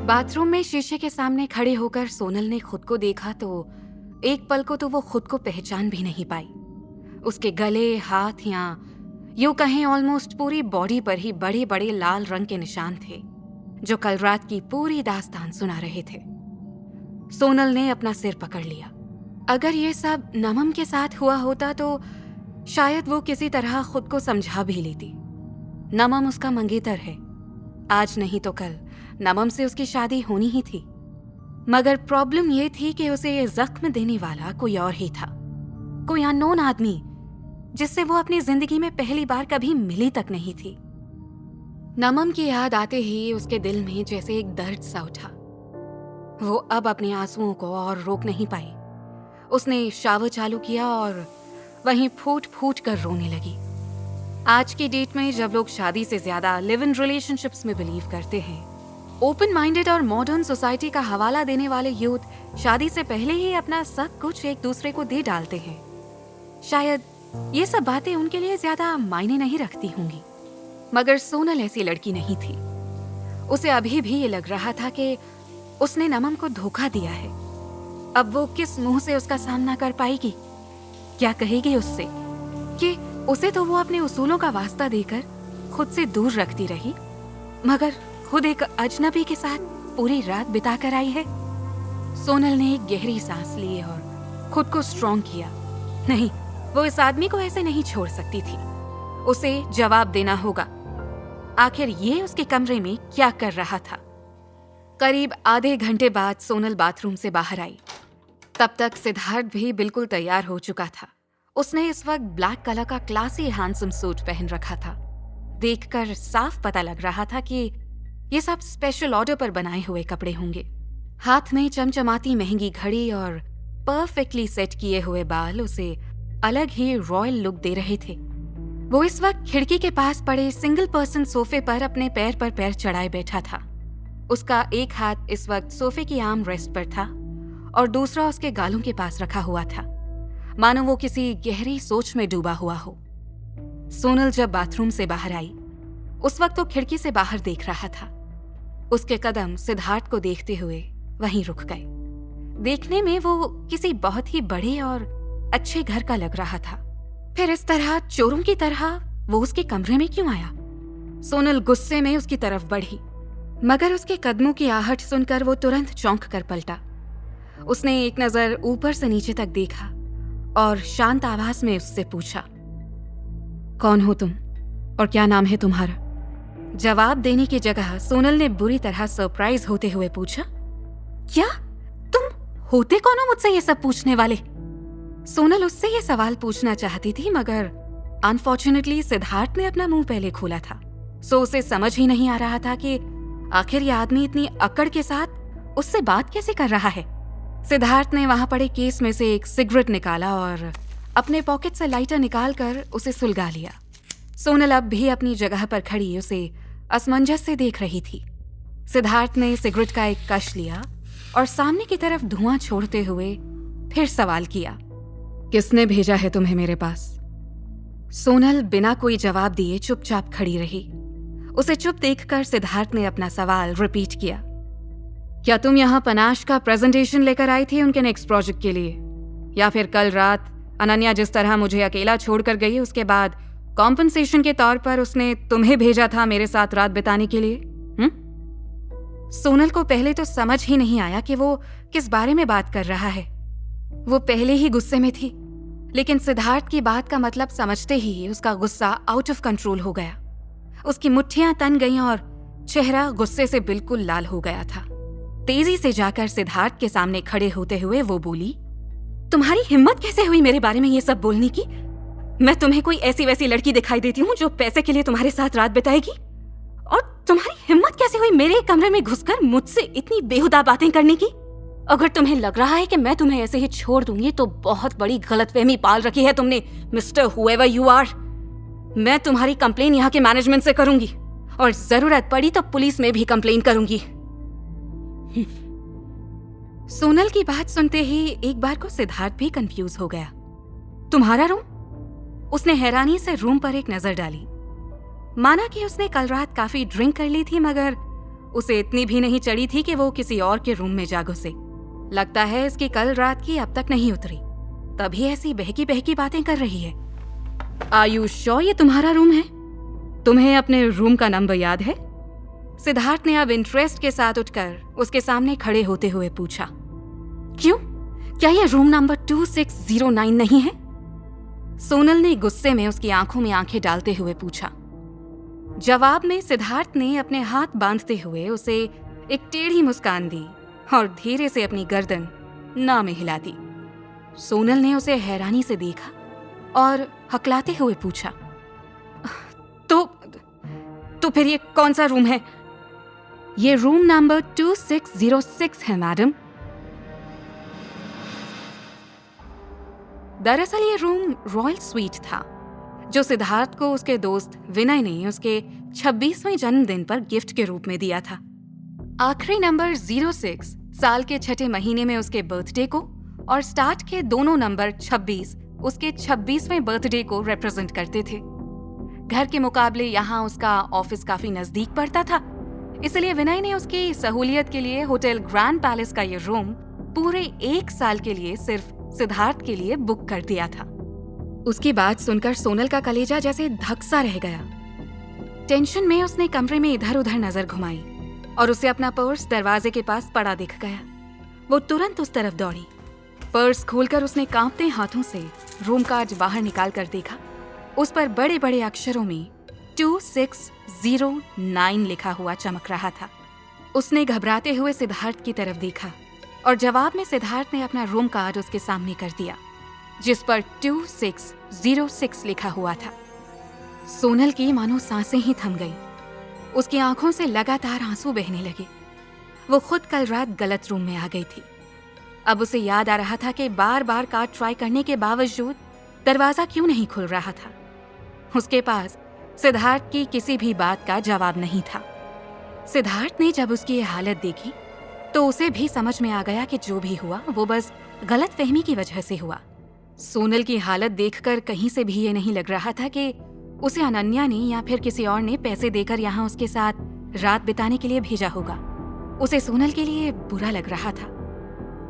Bathroom में शीशे के सामने खड़े होकर सोनल ने खुद को देखा तो एक पल को तो वो खुद को पहचान भी नहीं पाई। उसके गले, हाथ या यूं कहें ऑलमोस्ट पूरी बॉडी पर ही बड़े बड़े लाल रंग के निशान थे जो कल रात की पूरी दास्तान सुना रहे थे। सोनल ने अपना सिर पकड़ लिया। अगर ये सब नमम के साथ हुआ होता तो शायद वो किसी तरह खुद को समझा भी लेती। नमम उसका मंगेतर है, आज नहीं तो कल नमम से उसकी शादी होनी ही थी। मगर प्रॉब्लम ये थी कि उसे ये जख्म देने वाला कोई और ही था, कोई अननोन आदमी जिससे वो अपनी जिंदगी में पहली बार कभी मिली तक नहीं थी। नमम की याद आते ही उसके दिल में जैसे एक दर्द सा उठा। वो अब अपने आंसुओं को और रोक नहीं पाई। उसने शावर चालू किया और वहीं फूट फूट कर रोने लगी। आज की डेट में जब लोग शादी से ज्यादा लिव इन रिलेशनशिप्स में बिलीव करते हैं, ओपन माइंडेड और मॉडर्न सोसाइटी का हवाला देने वाले यूथ शादी से पहले ही अपना सब कुछ एक दूसरे को दे डालते हैं। शायद ये सब बातें उनके लिए ज्यादा मायने नहीं रखती होंगी, मगर सोनल ऐसी लड़की नहीं थी। उसे अभी भी ये लग रहा था कि उसने नमम को धोखा दिया है। अब वो किस मुंह से उसका सामना कर पाएगी? क्या कहेगी उससे कि उसे तो वो अपने उसूलों का वास्ता देकर खुद से दूर रखती रही, मगर खुद एक अजनबी के साथ पूरी रात बिता कर आई है। सोनल ने एक गहरी सांस ली और खुद को स्ट्रॉन्ग किया। नहीं, वो इस आदमी को ऐसे नहीं छोड़ सकती थी। उसे जवाब देना होगा। आखिर ये उसके कमरे में क्या कर रहा था? करीब आधे घंटे बाद सोनल बाथरूम से बाहर आई। तब तक सिद्धार्थ भी बिल्कुल तैयार हो चुका था। उसने इस वक्त ब्लैक कलर का क्लासी हैंडसम सूट पहन रखा था। देखकर साफ पता लग रहा था कि ये सब स्पेशल ऑर्डर पर बनाए हुए कपड़े होंगे। हाथ में चमचमाती महंगी घड़ी और परफेक्टली सेट किए हुए बाल उसे अलग ही रॉयल लुक दे रहे थे। वो इस वक्त खिड़की के पास पड़े सिंगल पर्सन सोफे पर अपने पैर पर पैर चढ़ाए बैठा था। उसका एक हाथ इस वक्त सोफे की आर्म रेस्ट पर था और दूसरा उसके गालों के पास रखा हुआ था, मानो वो किसी गहरी सोच में डूबा हुआ हो। सोनल जब बाथरूम से बाहर आई, उस वक्त वो खिड़की से बाहर देख रहा था। उसके कदम सिद्धार्थ को देखते हुए वहीं रुक गए। देखने में वो किसी बहुत ही बड़े और अच्छे घर का लग रहा था, फिर इस तरह चोरों की तरह वो उसके कमरे में क्यों आया? सोनल गुस्से में उसकी तरफ बढ़ी, मगर उसके कदमों की आहट सुनकर वो तुरंत चौंक कर पलटा। उसने एक नजर ऊपर से नीचे तक देखा और शांत आवाज में उससे पूछा, कौन हो तुम और क्या नाम है तुम्हारा? जवाब देने की जगह सोनल ने बुरी तरह सरप्राइज होते हुए पूछा, क्या तुम होते कौन हो मुझसे ये सब पूछने वाले? सोनल उससे ये सवाल पूछना चाहती थी, मगर अनफॉर्चुनेटली सिद्धार्थ ने अपना मुंह पहले खोला था। सो उसे समझ ही नहीं आ रहा था कि आखिर ये आदमी इतनी अकड़ के साथ उससे बात कैसे कर रहा है। सिद्धार्थ ने वहां पड़े केस में से एक सिगरेट निकाला और अपने पॉकेट से लाइटर निकालकर उसे सुलगा लिया। सोनल अब भी अपनी जगह पर खड़ी उसे असमंजस से देख रही थी। सिद्धार्थ ने सिगरेट का एक कश लिया और सामने की तरफ धुआं छोड़ते हुए फिर सवाल किया, किसने भेजा है तुम्हें मेरे पास? सोनल बिना कोई जवाब दिए चुपचाप खड़ी रही। उसे चुप देखकर सिद्धार्थ ने अपना सवाल रिपीट किया, क्या तुम यहाँ पनाश का प्रेजेंटेशन लेकर आई थी उनके नेक्स्ट प्रोजेक्ट के लिए, या फिर कल रात अनन्या जिस तरह मुझे अकेला छोड़कर गई उसके बाद कॉम्पनसेशन के तौर पर उसने तुम्हें भेजा था मेरे साथ रात बिताने के लिए? सोनल को पहले तो समझ ही नहीं आया कि वो किस बारे में बात कर रहा है। वो पहले ही गुस्से में थी, लेकिन सिद्धार्थ की बात का मतलब समझते ही उसका गुस्सा आउट ऑफ कंट्रोल हो गया। उसकी मुट्ठियां तन गईं और चेहरा गुस्से से बिल्कुल लाल हो गया था। तेजी से जाकर सिद्धार्थ के सामने खड़े होते हुए वो बोली, तुम्हारी हिम्मत कैसे हुई मेरे बारे में ये सब बोलने की? मैं तुम्हें कोई ऐसी वैसी लड़की दिखाई देती हूँ जो पैसे के लिए तुम्हारे साथ रात बिताएगी? और तुम्हारी हिम्मत कैसे हुई मेरे कमरे में घुसकर मुझसे इतनी बेहुदा बातें करने की? अगर तुम्हें लग रहा है कि मैं तुम्हें ऐसे ही छोड़ दूंगी तो बहुत बड़ी गलतफहमी पाल रखी है तुमने, मिस्टर हुएवर यू आर। मैं तुम्हारी कंप्लेन यहाँ के मैनेजमेंट से करूंगी और जरूरत पड़ी तो पुलिस में भी कंप्लेन करूंगी। सोनल की बात सुनते ही एक बार को सिद्धार्थ भी कंफ्यूज हो गया। तुम्हारा रूम? उसने हैरानी से रूम पर एक नजर डाली। माना कि उसने कल रात काफी ड्रिंक कर ली थी, मगर उसे इतनी भी नहीं चढ़ी थी कि वो किसी और के रूम में जा घुसे। लगता है इसकी कल रात की अब तक नहीं उतरी, तभी ऐसी बहकी बहकी बातें कर रही है। आयु श्योर ये तुम्हारा रूम है? तुम्हें अपने रूम का नंबर याद है? सिद्धार्थ ने अब इंटरेस्ट के साथ उठकर उसके सामने खड़े होते हुए पूछा। क्यों, क्या ये रूम नंबर 2609 नहीं है? सोनल ने गुस्से में उसकी आंखों में आंखें डालते हुए पूछा। जवाब में सिद्धार्थ ने अपने हाथ बांधते हुए उसे एक टेढ़ी मुस्कान दी और धीरे से अपनी गर्दन ना में हिला दी। सोनल ने उसे हैरानी से देखा और हकलाते हुए पूछा, तो फिर ये कौन सा रूम है? ये रूम नंबर 2606 है मैडम। दरअसल ये रूम रॉयल स्वीट था जो सिद्धार्थ को उसके दोस्त विनय ने उसके 26वें जन्मदिन पर गिफ्ट के रूप में दिया था। आखिरी नंबर 06 साल के छठे महीने में उसके बर्थडे को और स्टार्ट के दोनों नंबर 26 उसके 26वें बर्थडे को रिप्रेजेंट करते थे। घर के मुकाबले यहाँ उसका ऑफिस काफी नजदीक पड़ता था, इसलिए विनय ने उसकी सहूलियत के लिए होटल ग्रैंड पैलेस का ये रूम पूरे 1 साल के लिए सिर्फ सिद्धार्थ के लिए बुक कर दिया था। उसकी बात सुनकर सोनल का कलेजा जैसे धक सा रह गया। टेंशन में उसने कमरे में इधर उधर नजर घुमाई और उसे अपना पर्स दरवाजे के पास पड़ा दिख गया। वो तुरंत उस तरफ दौड़ी। पर्स खोलकर उसने कांपते हाथों से रूम कार्ड बाहर निकाल कर देखा। उस पर बड़े बड़े अक्षरों में 2609 लिखा हुआ चमक रहा था। उसने घबराते हुए सिद्धार्थ की तरफ देखा और जवाब में सिद्धार्थ ने अपना रूम कार्ड उसके सामने कर दिया, जिस पर 2606 लिखा हुआ था। सोनल की मानो सांसें ही थम गई। उसकी आंखों से लगातार आंसू बहने लगे। वो खुद कल रात गलत रूम में आ गई थी। अब उसे याद आ रहा था कि बार बार कार्ड ट्राई करने के बावजूद दरवाजा क्यों नहीं खुल रहा था। उसके पास सिद्धार्थ की किसी भी बात का जवाब नहीं था। सिद्धार्थ ने जब उसकी ये हालत देखी तो उसे भी समझ में आ गया कि जो भी हुआ वो बस गलतफहमी की वजह से हुआ। सोनल की हालत देखकर कहीं से भी ये नहीं लग रहा था कि उसे अनन्या ने या फिर किसी और ने पैसे देकर यहाँ उसके साथ रात बिताने के लिए भेजा होगा। उसे सोनल के लिए बुरा लग रहा था।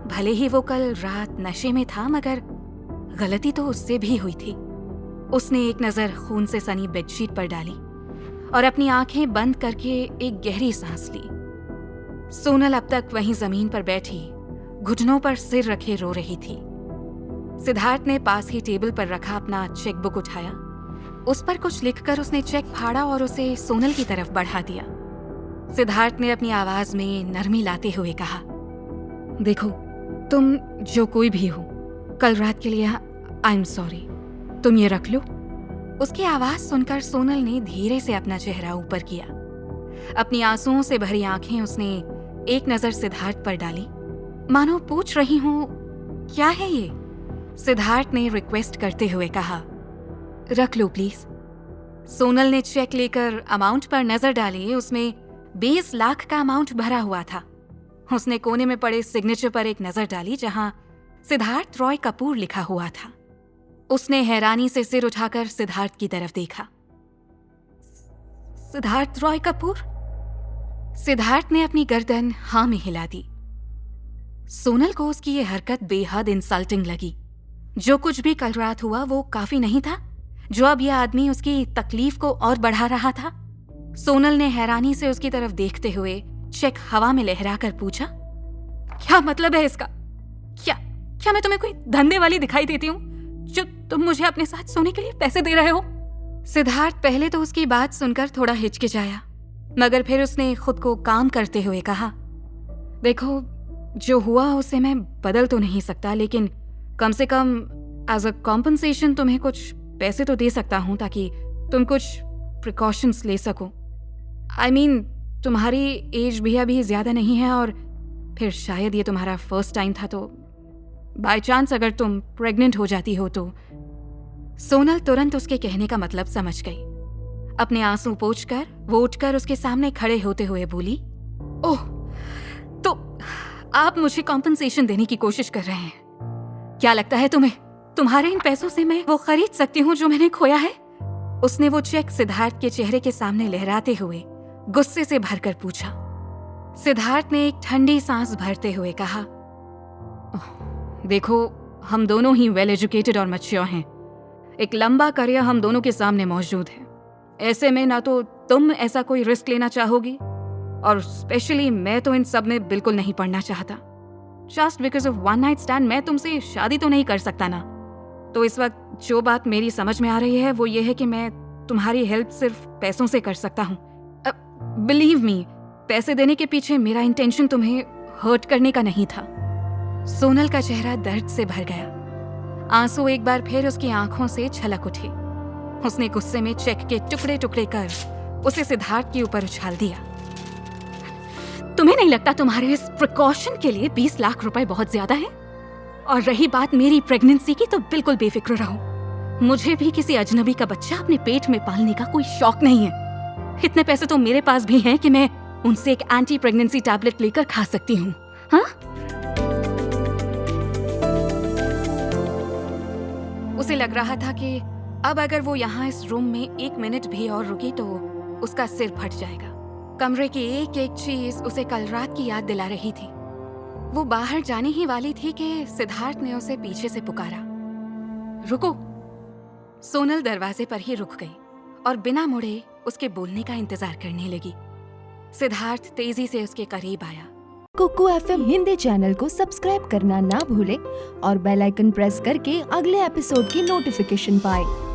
भले ही वो कल रात नशे में था, मगर गलती तो उससे भी हुई थी। उसने एक नजर खून से सनी बेडशीट पर डाली और अपनी आंखें बंद करके एक गहरी सांस ली। सोनल अब तक वहीं जमीन पर बैठी घुटनों पर सिर रखे रो रही थी। सिद्धार्थ ने पास ही टेबल पर रखा अपना चेकबुक उठाया। उस पर कुछ लिखकर उसने चेक फाड़ा और उसे सोनल की तरफ बढ़ा दिया। सिद्धार्थ ने अपनी आवाज में नरमी लाते हुए कहा, देखो, तुम जो कोई भी हो, कल रात के लिए आई एम सॉरी। तुम ये रख लो। उसकी आवाज सुनकर सोनल ने धीरे से अपना चेहरा ऊपर किया। अपनी आंसुओं से भरी आंखें उसने एक नजर सिद्धार्थ पर डाली, मानो पूछ रही हूं क्या है ये। सिद्धार्थ ने रिक्वेस्ट करते हुए कहा, रख लो प्लीज। सोनल ने चेक लेकर अमाउंट पर नजर डाली। उसमें 20 लाख का अमाउंट भरा हुआ था। उसने कोने में पड़े सिग्नेचर पर एक नजर डाली जहां सिद्धार्थ रॉय कपूर लिखा हुआ था। उसने हैरानी से सिर उठाकर सिद्धार्थ की तरफ देखा। सिद्धार्थ रॉय कपूर? सिद्धार्थ ने अपनी गर्दन हाँ में हिला दी। सोनल को उसकी ये हरकत बेहद इंसल्टिंग लगी। जो कुछ भी कल रात हुआ वो काफी नहीं था, जो अब यह आदमी उसकी तकलीफ को और बढ़ा रहा था। सोनल ने हैरानी से उसकी तरफ देखते हुए चेक हवा में लहराकर पूछा, क्या मतलब है इसका? क्या मैं तुम्हें कोई धंधे वाली दिखाई देती हूँ जो तुम मुझे अपने साथ सोने के लिए पैसे दे रहे हो? सिद्धार्थ पहले तो उसकी बात सुनकर थोड़ा हिचकिचाया, मगर फिर उसने खुद को काम करते हुए कहा, देखो, जो हुआ उसे मैं बदल तो नहीं सकता, लेकिन कम से कम एज अ कॉम्पनसेशन तुम्हें कुछ पैसे तो दे सकता हूं ताकि तुम कुछ प्रिकॉशंस ले सको। आई मीन, तुम्हारी एज भी अभी ज्यादा नहीं है और फिर शायद ये तुम्हारा फर्स्ट टाइम था, तो बाय चांस अगर तुम प्रेग्नेंट हो जाती हो तो। सोनल तुरंत उसके कहने का मतलब समझ गई। अपने आंसू पोंछकर वो उठकर उसके सामने खड़े होते हुए बोली, ओह, तो आप मुझे कॉम्पनसेशन देने की कोशिश कर रहे हैं? क्या लगता है तुम्हें तुम्हारे इन पैसों से मैं वो खरीद सकती हूँ जो मैंने खोया है? उसने वो चेक सिद्धार्थ के चेहरे के सामने लहराते हुए गुस्से से भरकर पूछा। सिद्धार्थ ने एक ठंडी सांस भरते हुए कहा, देखो, हम दोनों ही वेल एजुकेटेड और मैच्योर हैं। एक लंबा करियर हम दोनों के सामने मौजूद है। ऐसे में ना तो तुम ऐसा कोई रिस्क लेना चाहोगी, और स्पेशली मैं तो इन सब में बिल्कुल नहीं पड़ना चाहता। Just because of one night stand मैं तुमसे शादी तो नहीं कर सकता ना। तो इस वक्त जो बात मेरी समझ में आ रही है वो ये है कि मैं तुम्हारी हेल्प सिर्फ पैसों से कर सकता हूँ। बिलीव मी, पैसे देने के पीछे मेरा इंटेंशन तुम्हें हर्ट करने का नहीं था। सोनल का चेहरा दर्द से भर गया। आंसू एक बार फिर उसकी आंखों से छलक उठे। उसने गुस्से में चेक के टुकड़े टुकड़े कर उसे सिद्धार्थ के ऊपर उछाल दिया। तुम्हें नहीं लगता तुम्हारे इस प्रिकॉशन के लिए 20 लाख रुपए बहुत ज्यादा है? और रही बात मेरी प्रेगनेंसी की, तो बिल्कुल बेफिक्र रहो। मुझे भी किसी अजनबी का बच्चा अपने पेट में पालने का कोई शौक नहीं है। इतने पैसे तो मेरे पास भी हैं कि मैं उनसे एक एंटी प्रेगनेंसी टैबलेट लेकर खा सकती हूँ। हाँ? उसे लग रहा था कि अब अगर वो यहाँ इस रूम में 1 मिनट भी और रुकी तो उसका सिर फट जाएगा। कमरे की एक एक चीज उसे कल रात की याद दिला रही थी। वो बाहर जाने ही वाली थी कि सिद्धार्थ ने उसे पीछे से पुकारा, रुको। सोनल दरवाजे पर ही रुक गई और बिना मुड़े उसके बोलने का इंतजार करने लगी। सिद्धार्थ तेजी से उसके करीब आया। कुकू FM हिंदी चैनल को सब्सक्राइब करना ना भूलें और बेल आइकन प्रेस करके अगले एपिसोड की नोटिफिकेशन पाएं।